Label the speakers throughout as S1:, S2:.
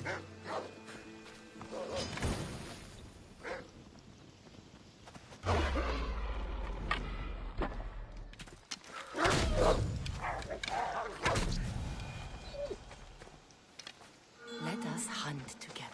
S1: Let us hunt together.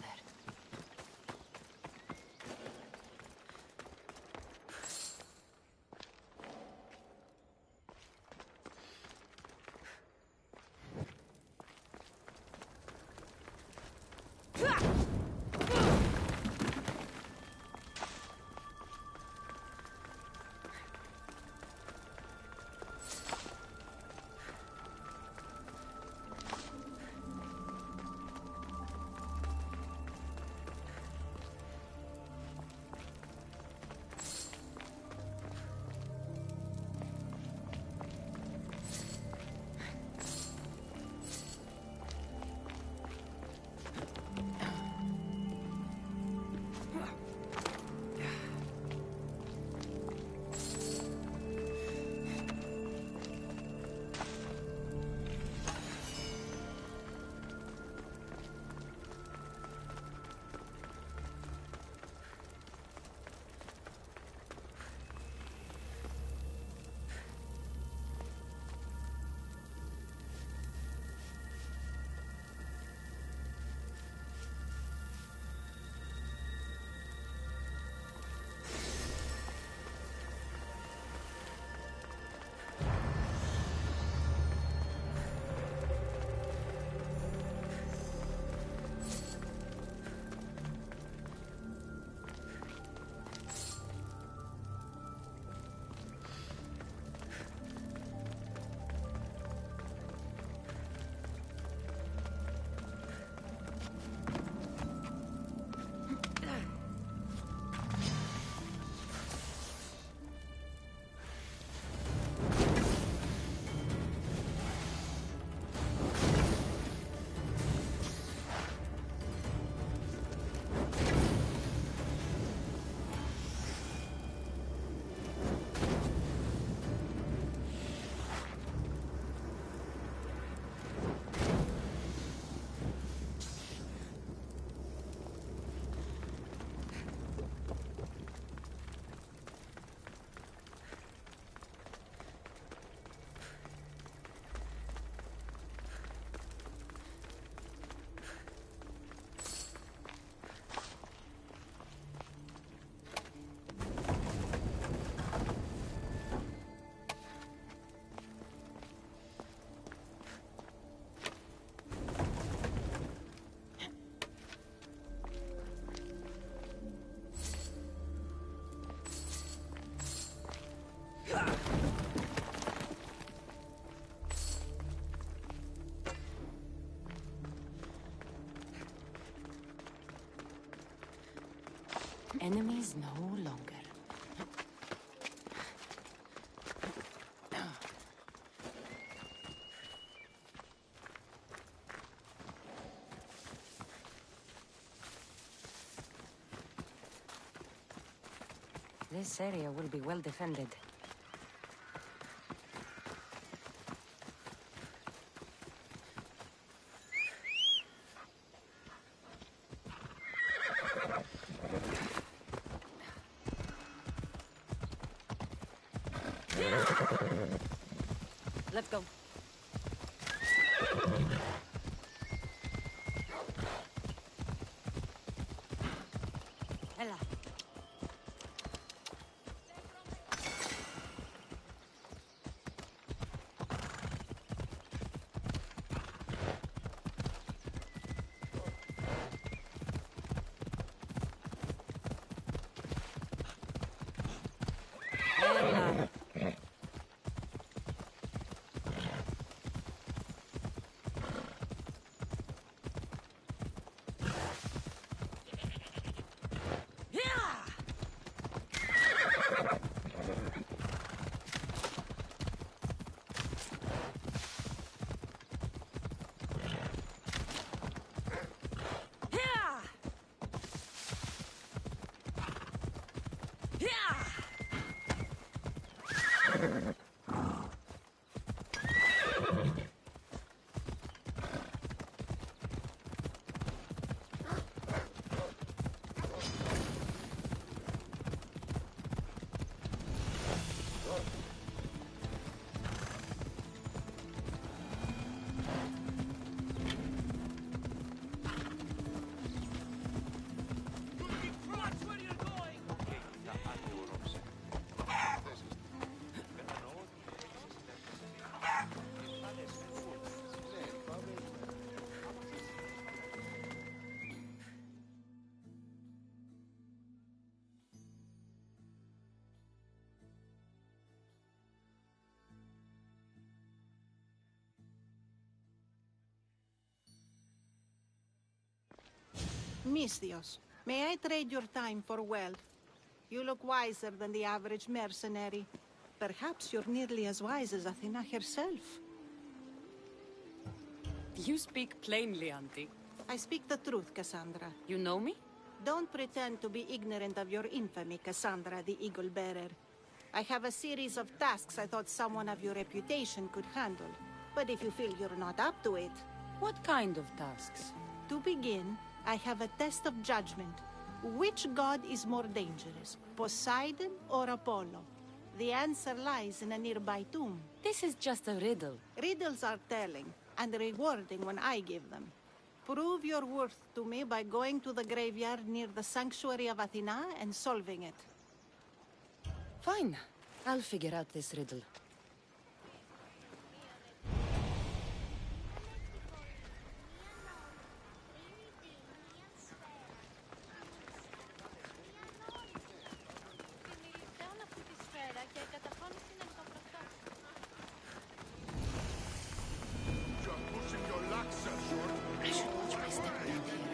S1: Enemies no longer. This area will be well defended. Let's go. Ella. Ella.
S2: Misthios, may I trade your time for wealth? You look wiser than the average mercenary. Perhaps you're nearly as wise as Athena herself.
S1: You speak plainly, Auntie.
S2: I speak the truth, Cassandra.
S1: You know me?
S2: Don't pretend to be ignorant of your infamy, Cassandra the Eagle Bearer. I have a series of tasks I thought someone of your reputation could handle. But if you feel you're not up to it...
S1: What kind of tasks?
S2: To begin, I have a test of judgment. Which god is more dangerous, Poseidon or Apollo? The answer lies in a nearby tomb.
S1: This is just a riddle.
S2: Riddles are telling, and rewarding when I give them. Prove your worth to me by going to the graveyard near the sanctuary of Athena and solving it.
S1: Fine. I'll figure out this riddle. I should watch my step around here.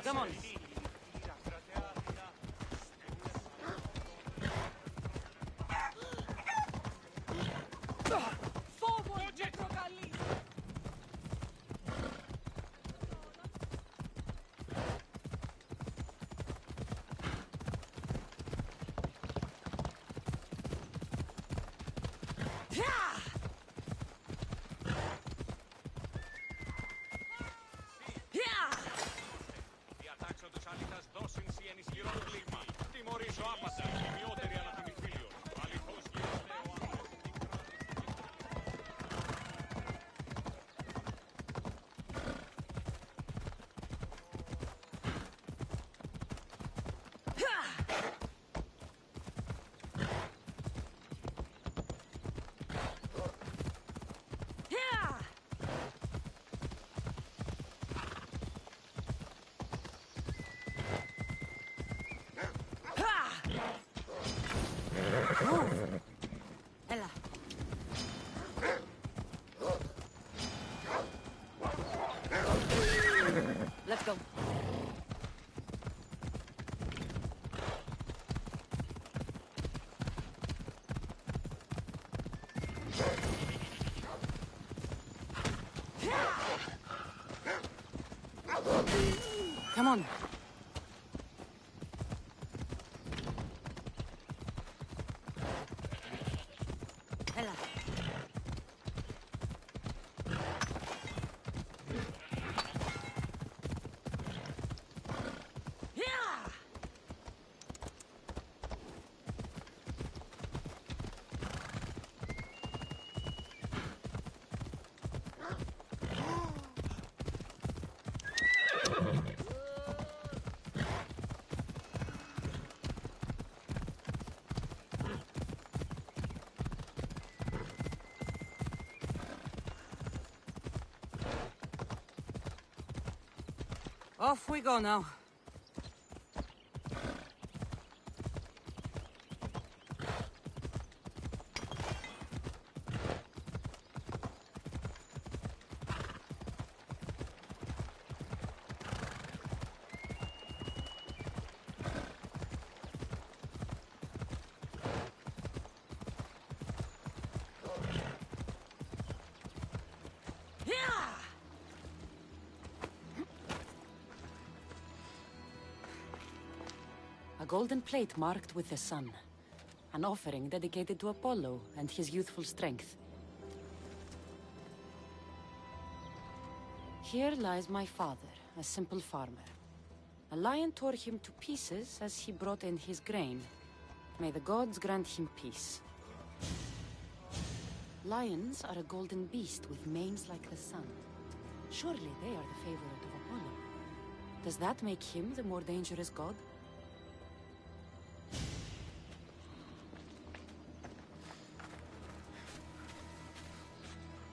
S1: Come on. Ella. Let's go. Come on. Ella. Off we go now. A golden plate marked with the sun. An offering dedicated to Apollo and his youthful strength. Here lies my father, a simple farmer. A lion tore him to pieces as he brought in his grain. May the gods grant him peace. Lions are a golden beast with manes like the sun. Surely they are the favorite of Apollo. Does that make him the more dangerous god?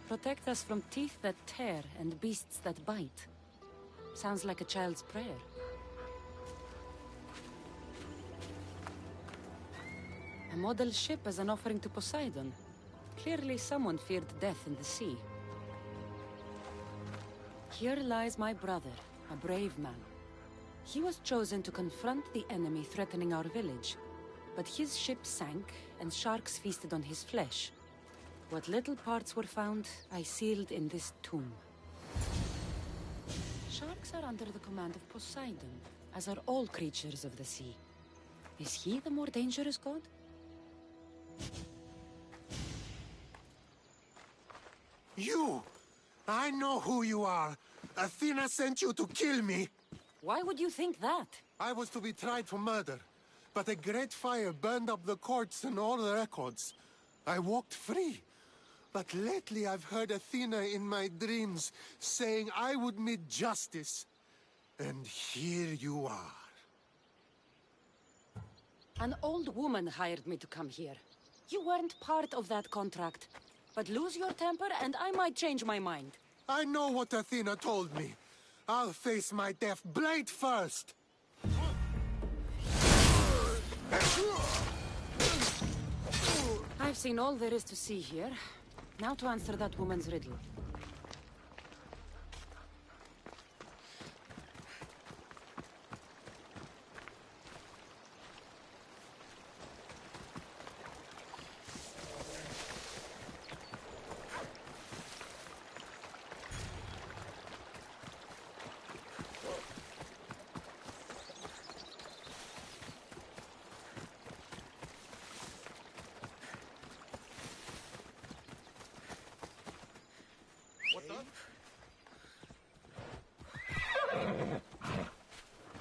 S1: Protect us from teeth that tear and beasts that bite. Sounds like a child's prayer. A model ship as an offering to Poseidon. Clearly someone feared death in the sea. Here lies my brother, a brave man. He was chosen to confront the enemy threatening our village. But his ship sank, and sharks feasted on his flesh. What little parts were found, I sealed in this tomb. Sharks are under the command of Poseidon, as are all creatures of the sea. Is he the more dangerous god?
S3: You! I know who you are. Athena sent you to kill me.
S1: Why would you think that?
S3: I was to be tried for murder, but a great fire burned up the courts and all the records. I walked free. But lately I've heard Athena in my dreams saying I would meet justice. And here you are.
S1: An old woman hired me to come here. You weren't part of that contract. But lose your temper and I might change my mind.
S3: I know what Athena told me. I'll face my death blade first.
S1: I've seen all there is to see here. Now to answer that woman's riddle.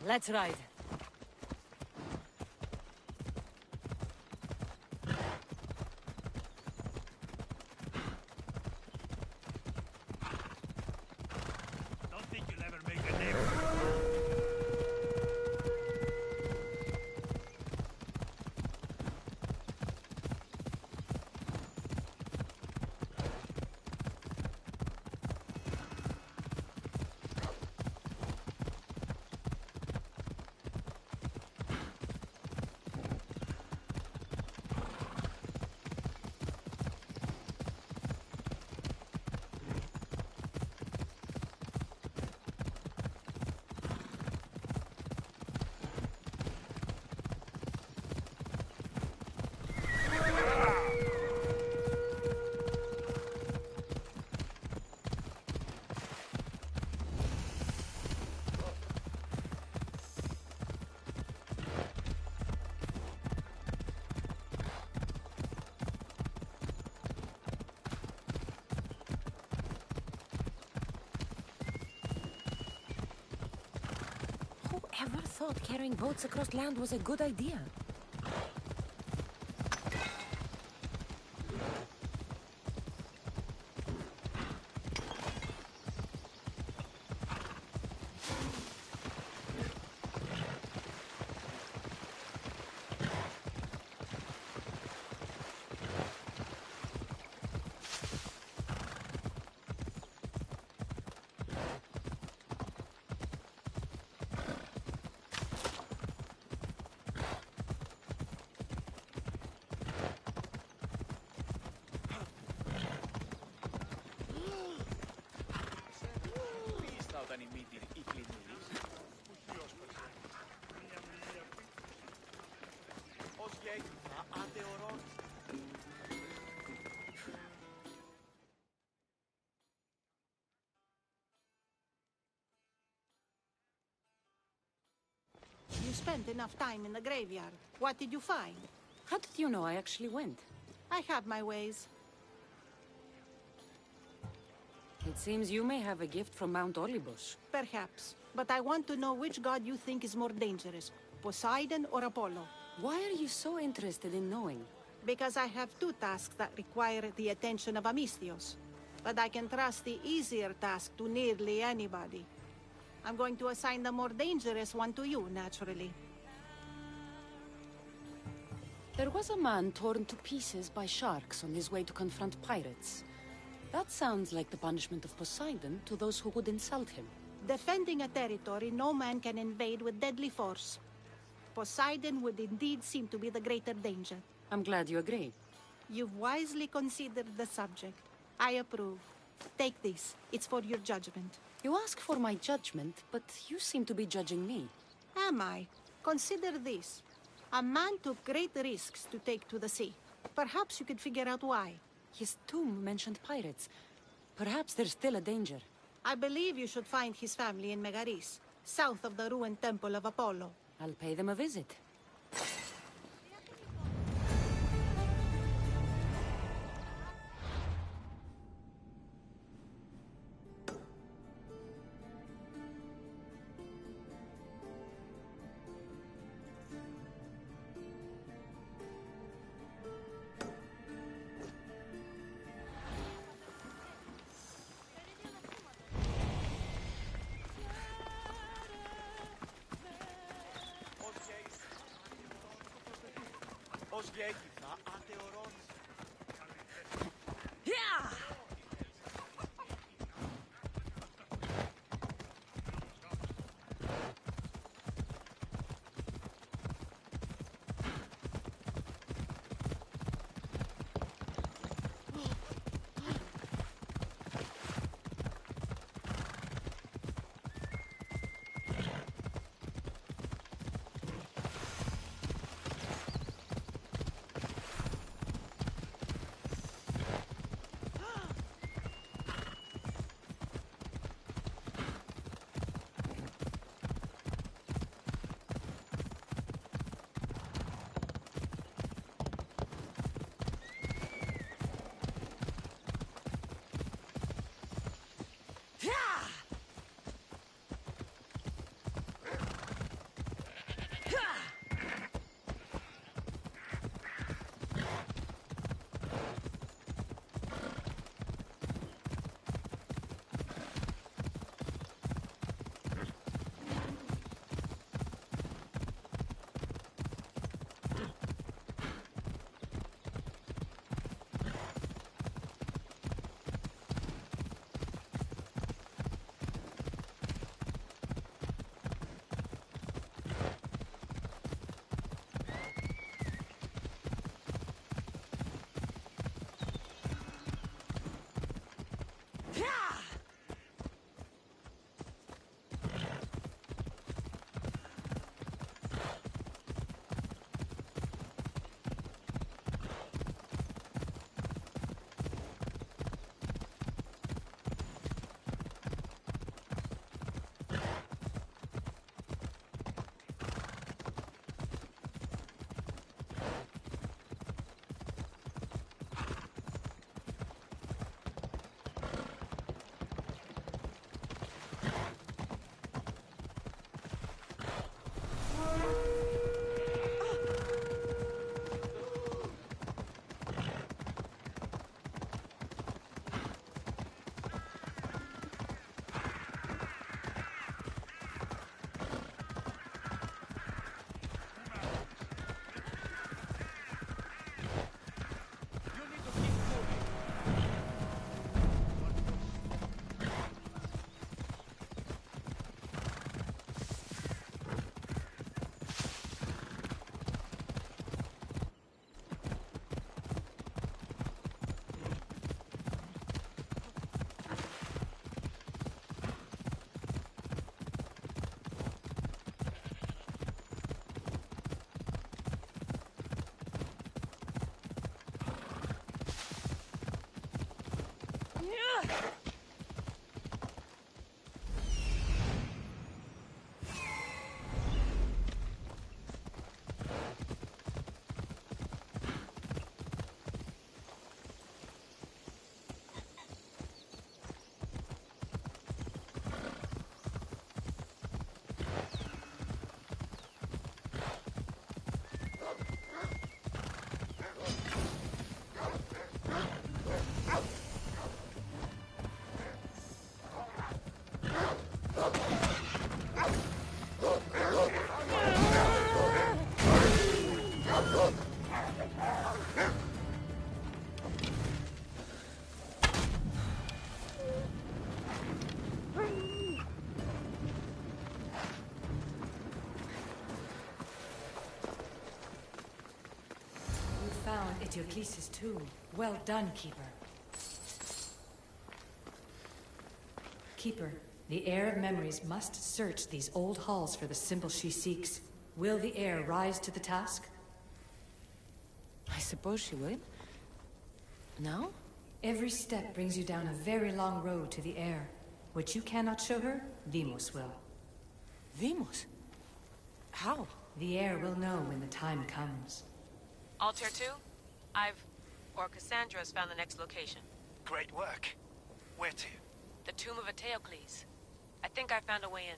S1: Let's ride.
S4: Don't think you'll ever make a name.
S1: Whoever thought carrying boats across land was a good idea?
S2: You spent enough time in the graveyard. What did you find?
S1: How did you know I actually went?
S2: I have my ways.
S1: It seems you may have a gift from Mount Olympus.
S2: Perhaps. But I want to know which god you think is more dangerous, Poseidon or Apollo.
S1: Why are you so interested in knowing?
S2: Because I have two tasks that require the attention of Amistios. But I can trust the easier task to nearly anybody. I'm going to assign the more dangerous one to you, naturally.
S1: There was a man torn to pieces by sharks on his way to confront pirates. That sounds like the punishment of Poseidon to those who would insult him.
S2: Defending a territory no man can invade with deadly force. Poseidon would indeed seem to be the greater danger.
S1: I'm glad you agree.
S2: You've wisely considered the subject. I approve. Take this. It's for your judgment.
S1: You ask for my judgment, but you seem to be judging me.
S2: Am I? Consider this. A man took great risks to take to the sea. Perhaps you could figure out why.
S1: His tomb mentioned pirates. Perhaps there's still a danger.
S2: I believe you should find his family in Megaris, south of the ruined temple of Apollo.
S1: I'll pay them a visit.
S5: Diocles' tomb. Well done, Keeper. Keeper, the Heir of Memories must search these old halls for the symbol she seeks. Will the heir rise to the task?
S1: I suppose she would. No?
S5: Every step brings you down a very long road to the heir. What you cannot show her, Vimos will.
S1: Vimos? How?
S5: The heir will know when the time comes.
S1: Altair 2? Cassandra's found the next location.
S6: Great work. Where to?
S1: The tomb of Eteocles. I think I found a way in.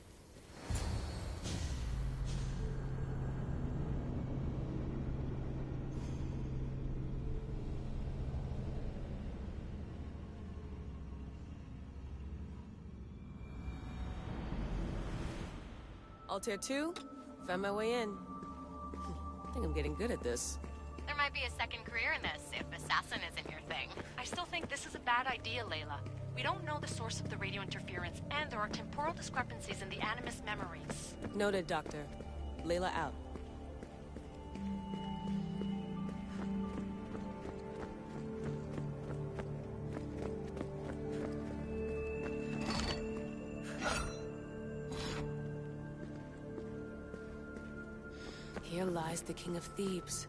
S1: Altair 2? Found my way in. I think I'm getting good at this.
S7: There might be a second career in this, if assassin isn't your thing.
S8: I still think this is a bad idea, Layla. We don't know the source of the radio interference, and there are temporal discrepancies in the Animus memories.
S1: Noted, Doctor. Layla out. Here lies the King of Thebes.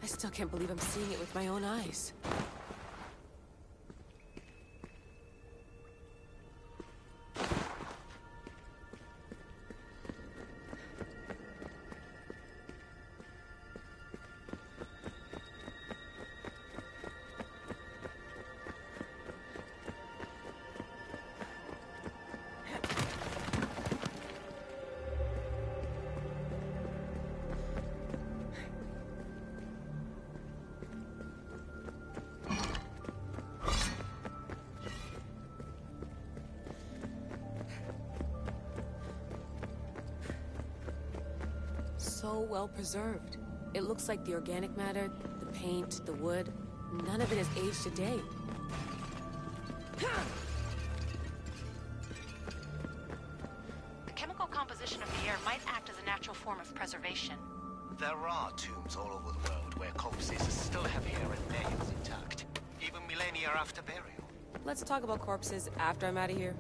S1: I still can't believe I'm seeing it with my own eyes. So well preserved. It looks like the organic matter, the paint, the wood, none of it has aged a day.
S8: The chemical composition of the air might act as a natural form of preservation.
S6: There are tombs all over the world where corpses still have hair and nails intact, even millennia after burial.
S1: Let's talk about corpses after I'm out of here.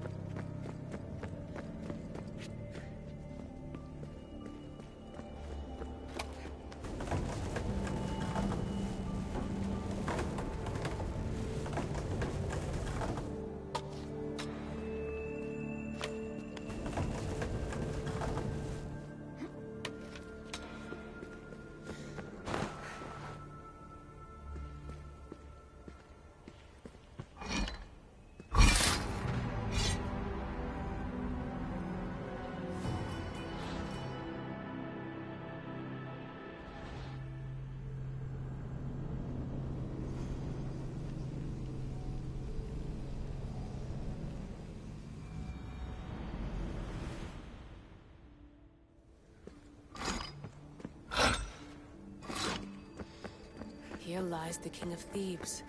S1: Here lies the King of Thebes.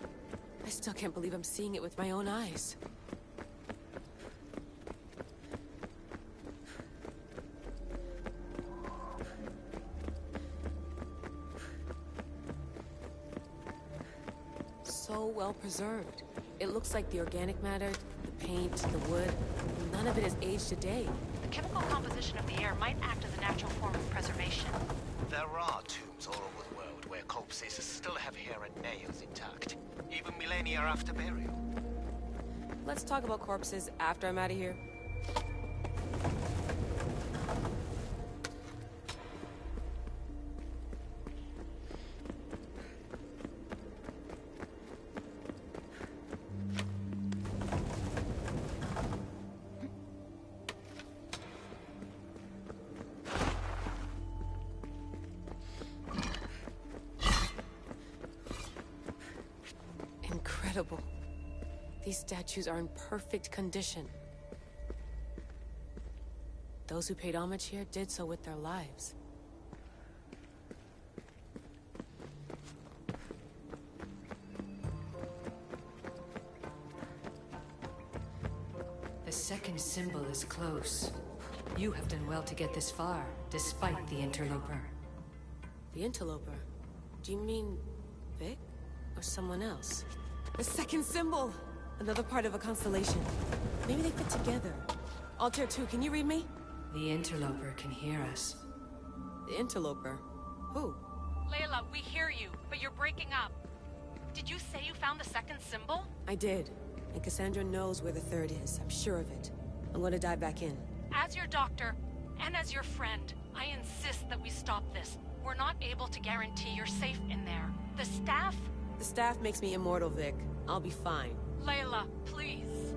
S1: I still can't believe I'm seeing it with my own eyes. So well preserved. It looks like the organic matter, the paint, the wood, none of it has aged a day.
S8: The chemical composition of the air might act as a natural form of preservation.
S6: There are tombs all over the world where corpses still have hair and nails intact, even millennia after burial.
S1: Let's talk about corpses after I'm out of here. Incredible. These statues are in perfect condition. Those who paid homage here did so with their lives.
S5: The second symbol is close. You have done well to get this far, despite the interloper.
S1: The interloper? Do you mean Vic?
S9: Or someone else. The second symbol! Another part of a constellation. Maybe they fit together. Altair 2, can you read me?
S5: The interloper can hear us.
S9: The interloper? Who?
S8: Layla, we hear you, but you're breaking up. Did you say you found the second symbol?
S9: I did. And Cassandra knows where the third is. I'm sure of it. I'm gonna dive back in.
S8: As your doctor, and as your friend, I insist that we stop this. We're not able to guarantee you're safe in there. The staff?
S9: The staff makes me immortal, Vic. I'll be fine.
S8: Layla, please.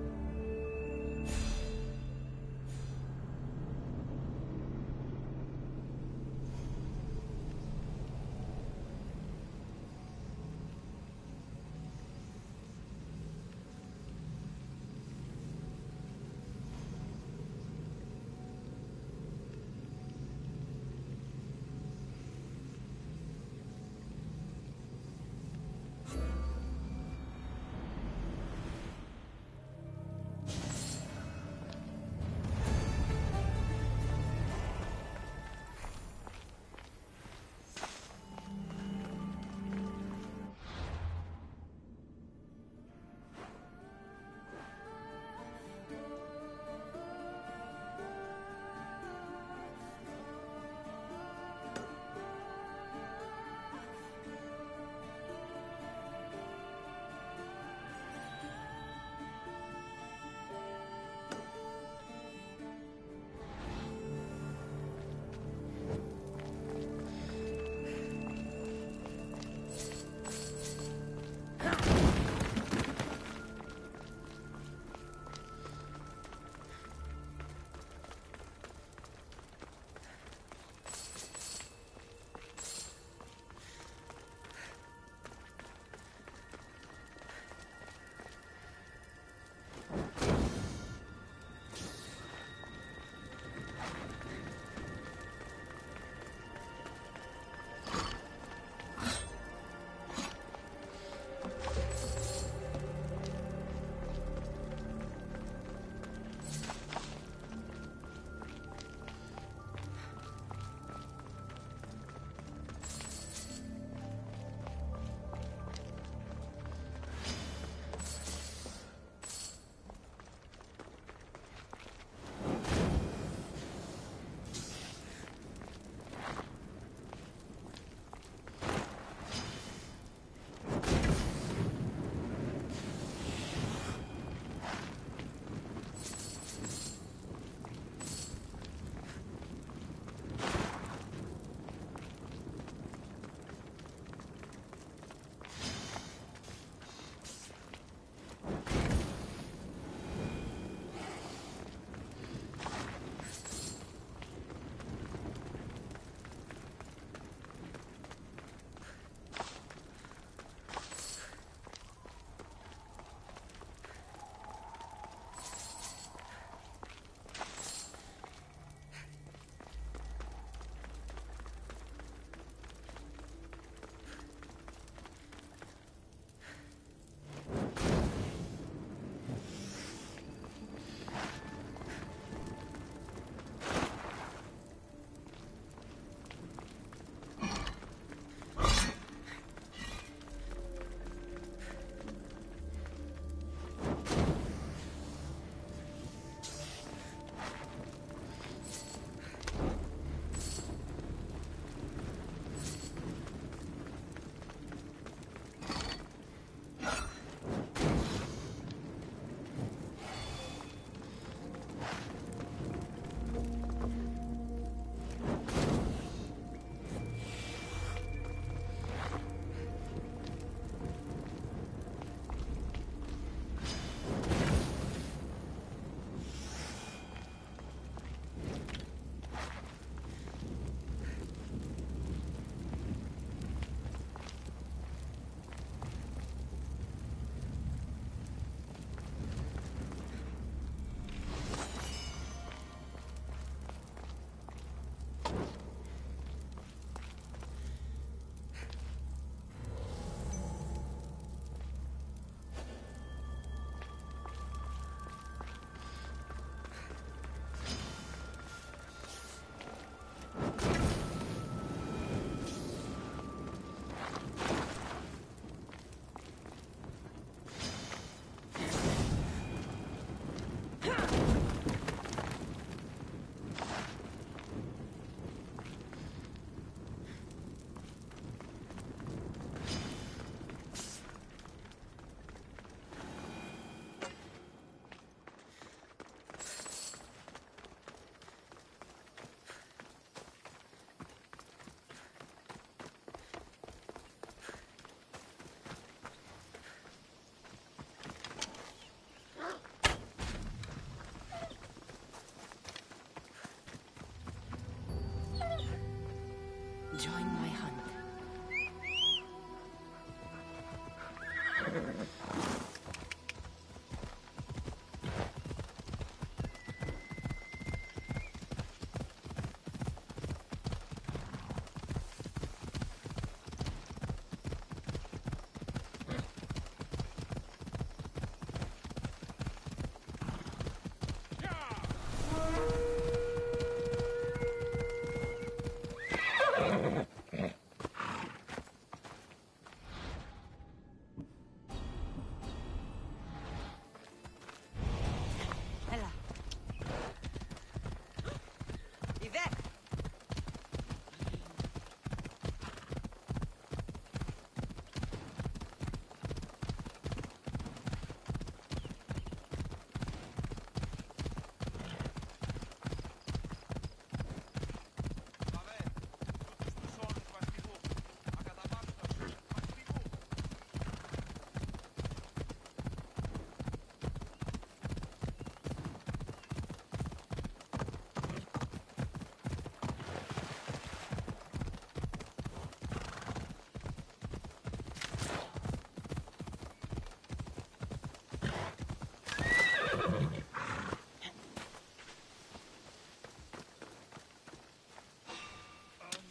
S1: Join my hunt.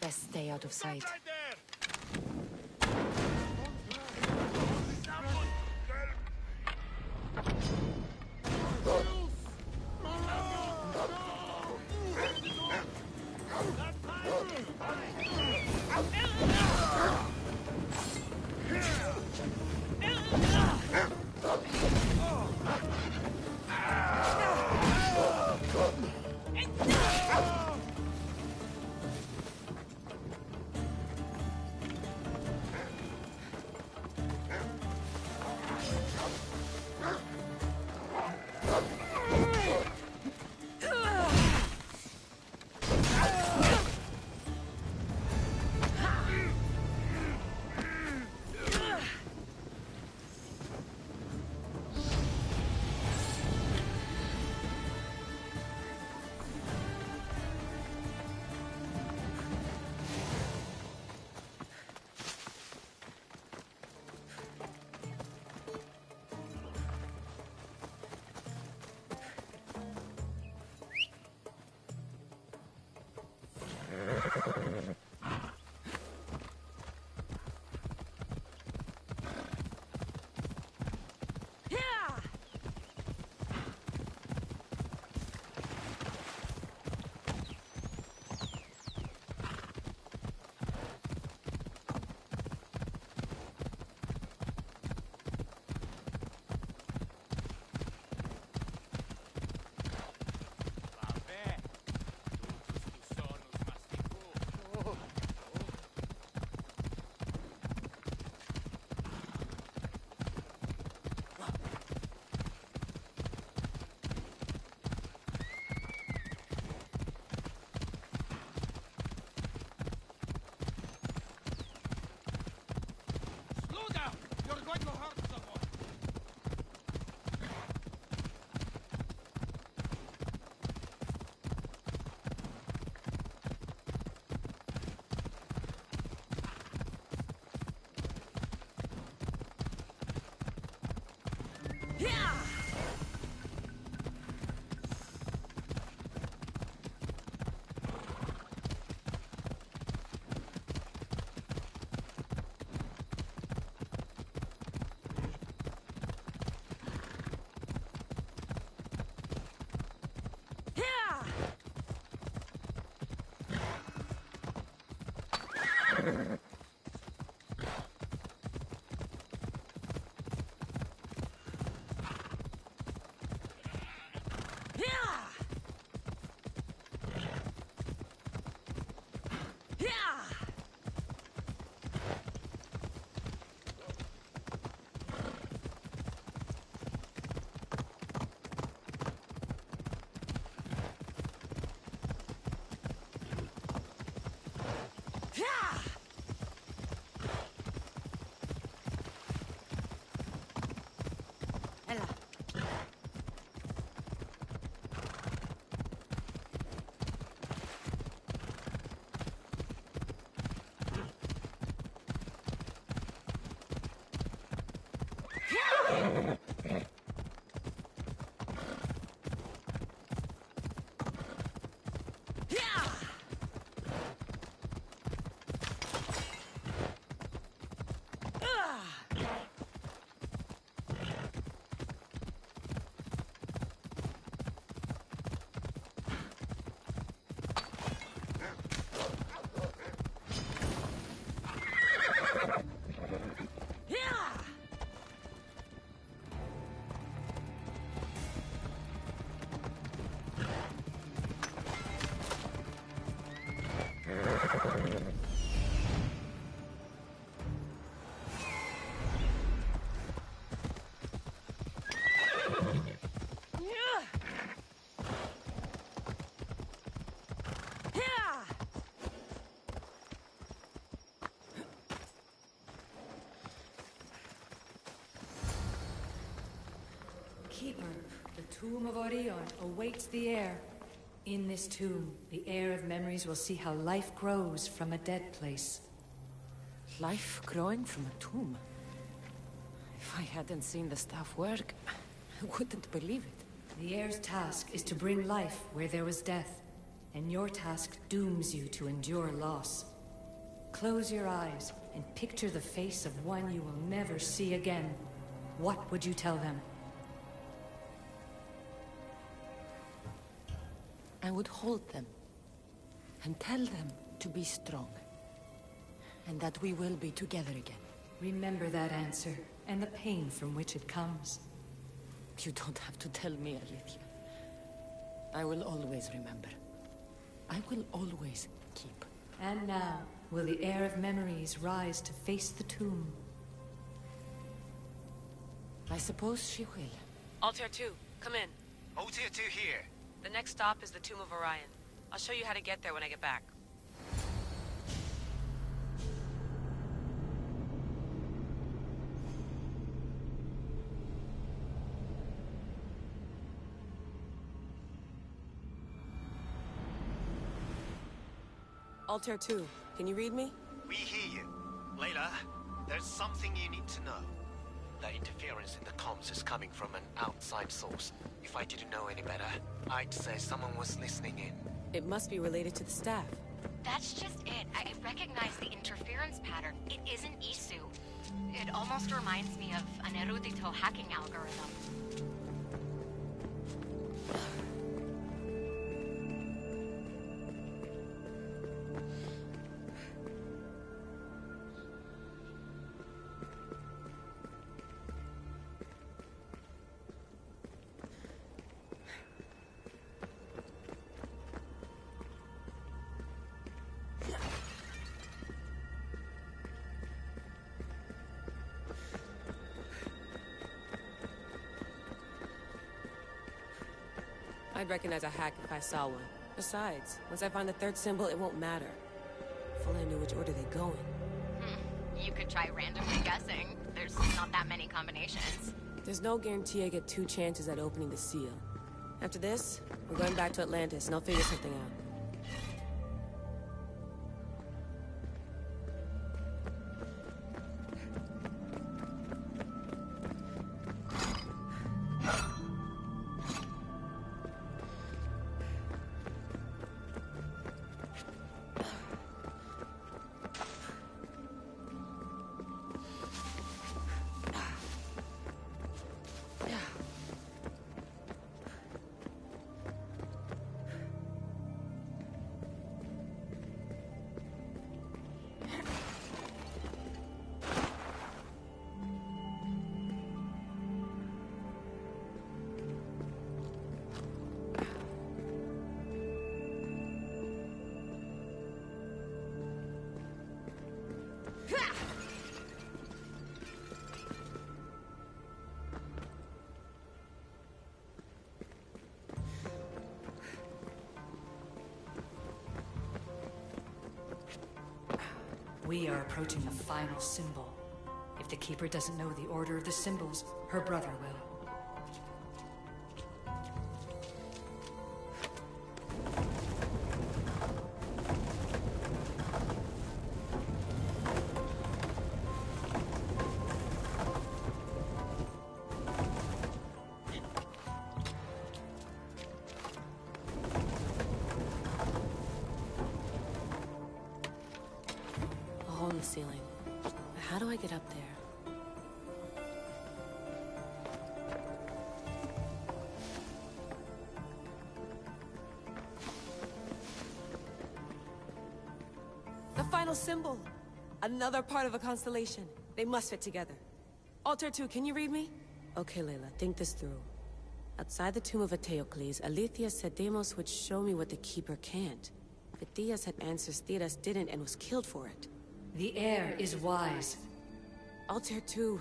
S1: Best stay out of sight.
S5: Keeper, the tomb of Orion awaits the heir. In this tomb, the heir of memories will see how life grows from a dead place.
S1: Life growing from a tomb? If I hadn't seen the staff work, I wouldn't believe it.
S5: The heir's task is to bring life where there was death, and your task dooms you to endure loss. Close your eyes and picture the face of one you will never see again. What would you tell them?
S1: I would hold them and tell them to be strong, and that we will be together again.
S5: Remember that answer, and the pain from which it comes.
S1: You don't have to tell me, Alethea. I will always remember. I will always keep.
S5: And now, will the heir of memories rise to face the tomb?
S1: I suppose she will.
S9: Altair 2, come in.
S6: Altair 2 here.
S9: The next stop is the Tomb of Orion. I'll show you how to get there when I get back. Altair 2, can you read me?
S6: We hear you. Layla, there's something you need to know. The interference in the comms is coming from an outside source. If I didn't know any better, I'd say someone was listening in.
S9: It must be related to the staff.
S7: That's just it. I recognize the interference pattern. It isn't Isu. It almost reminds me of an erudito hacking algorithm.
S9: I'd recognize a hack if I saw one. Besides, once I find the third symbol, it won't matter. If only I knew which order they go in.
S7: You could try randomly guessing. There's not that many combinations.
S9: There's no guarantee I get 2 chances at opening the seal. After this, we're going back to Atlantis, and I'll figure something out.
S5: We are approaching the final symbol. If the Keeper doesn't know the order of the symbols, her brother will.
S9: Ceiling. How do I get up there? The final symbol! Another part of a constellation. They must fit together. Altair 2, can you read me? Okay, Layla, think this through. Outside the tomb of Eteocles, Alethea said Deimos would show me what the Keeper can't. Phidias had answers Theras didn't and was killed for it.
S5: The heir is wise.
S9: Altair 2,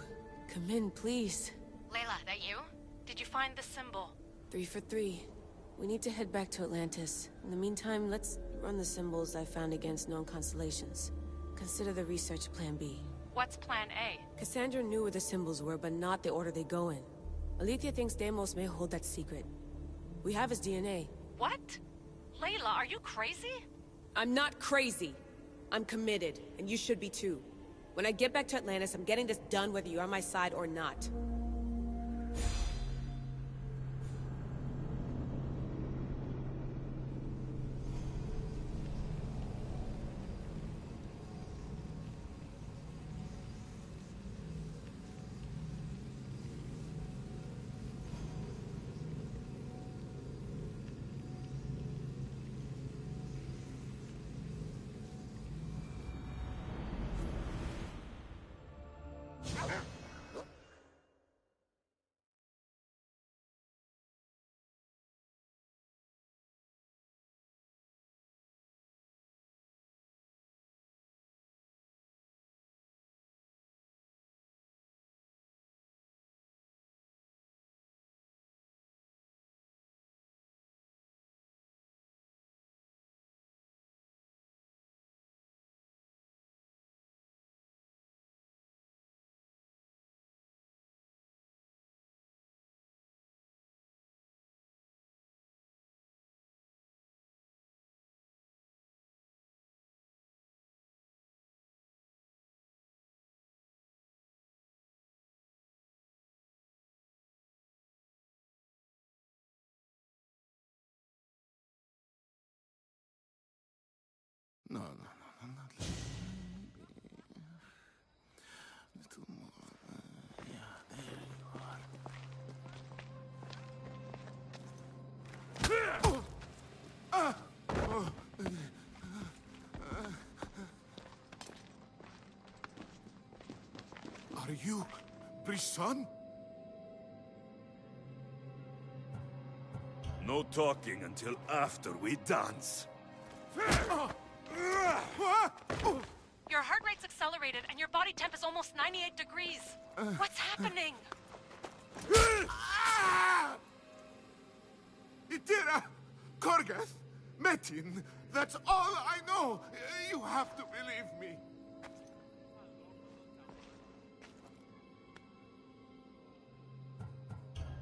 S9: come in, please.
S7: Layla, that you?
S8: Did you find the symbol?
S9: 3 for 3. We need to head back to Atlantis. In the meantime, let's run the symbols I found against known constellations. Consider the research plan B.
S8: What's plan A?
S9: Cassandra knew where the symbols were, but not the order they go in. Alethea thinks Deimos may hold that secret. We have his DNA.
S8: What? Layla, are you crazy?
S9: I'm not crazy. I'm committed, and you should be too. When I get back to Atlantis, I'm getting this done whether you're on my side or not.
S3: No, not little more. Yeah, there you are. Are you Brisson?
S4: No talking until after we dance.
S8: Your heart rate's accelerated and your body temp is almost 98 degrees. What's happening?
S3: Itira, Korgath, Metin, that's all I know. You have to believe me.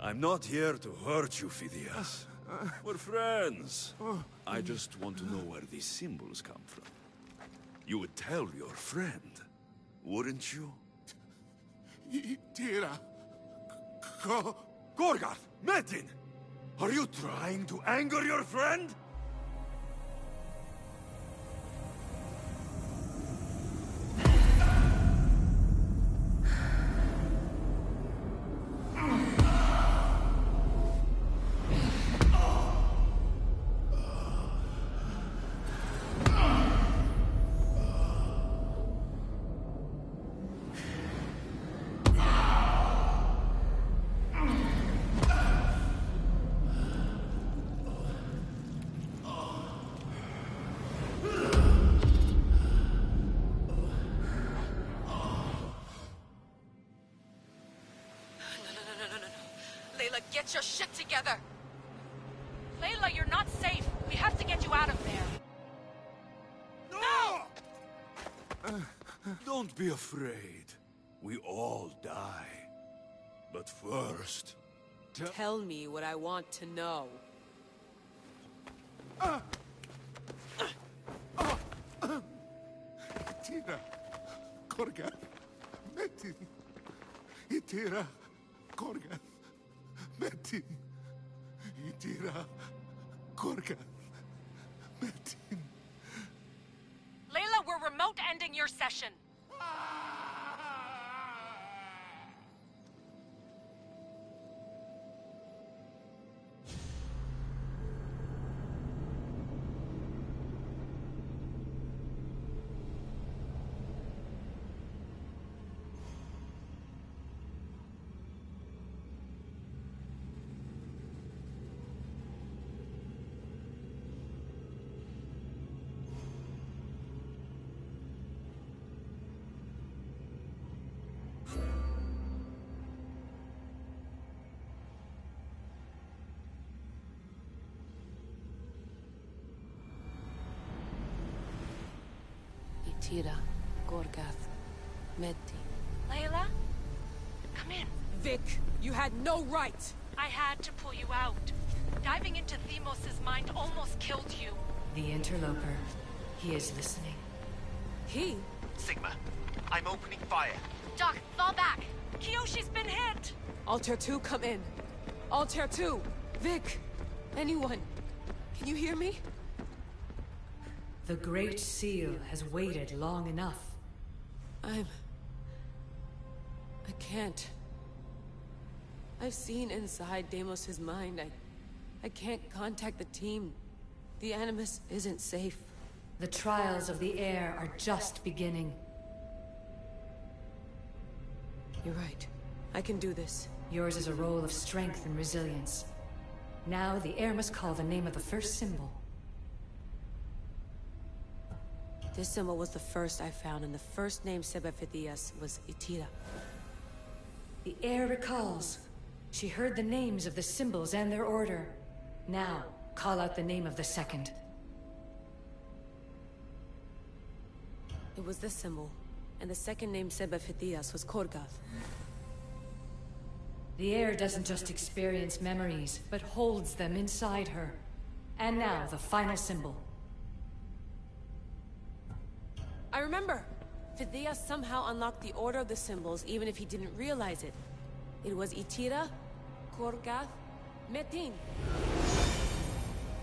S4: I'm not here to hurt you, Phidias. We're friends. I just want to know where these symbols come from. You would tell your friend, wouldn't you?
S3: Itira,
S4: Gorgarth! Metin! Are you trying to anger your friend?
S8: Get your shit together! Layla, you're not safe. We have to get you out of there.
S4: No! Don't be afraid. We all die. But first...
S9: Tell me what I want to know.
S3: Itira, Korgath, Metin. Itira, Korgath, Metin. Itira, Korgath, Metin.
S8: Layla, we're remote ending your session.
S1: Itira, Gorgath, Metin.
S8: Layla? Come in.
S9: Vic, you had no right!
S8: I had to pull you out. Diving into Themos' mind almost killed you.
S5: The interloper. He is listening.
S9: He?
S6: Sigma, I'm opening fire.
S7: Doc, fall back.
S8: Kiyoshi's been hit!
S9: Altair 2, come in. Altair 2! Vic! Anyone! Can you hear me?
S5: The Great Seal has waited long enough.
S9: I can't. I've seen inside Deimos' mind. I can't contact the team. The Animus isn't safe.
S5: The trials of the air are just beginning.
S9: You're right. I can do this.
S5: Yours is a role of strength and resilience. Now the air must call the name of the first symbol.
S9: This symbol was the first I found, and the first name Sebefithias was Itira.
S5: The air recalls. She heard the names of the symbols and their order. Now, call out the name of the second.
S9: It was this symbol, and the second name Sebefithias was Korgath.
S5: The air doesn't just experience memories, but holds them inside her. And now, the final symbol.
S9: I remember! Phidias somehow unlocked the order of the symbols, even if he didn't realize it. It was Itira, Korgath, Metin.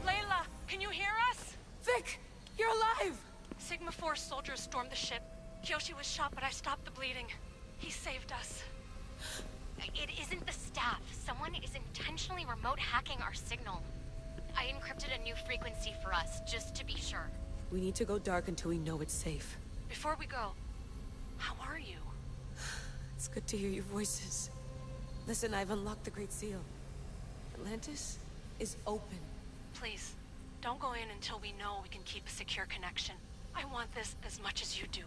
S8: Layla, can you hear us?
S9: Vic! You're alive!
S8: Sigma 4 soldiers stormed the ship. Kiyoshi was shot, but I stopped the bleeding. He saved us.
S7: It isn't the staff. Someone is intentionally remote hacking our signal. I encrypted a new frequency for us, just to be sure.
S9: We need to go dark until we know it's safe.
S8: Before we go, how are you?
S9: It's good to hear your voices. Listen, I've unlocked the Great Seal. Atlantis is open.
S8: Please, don't go in until we know we can keep a secure connection. I want this as much as you do.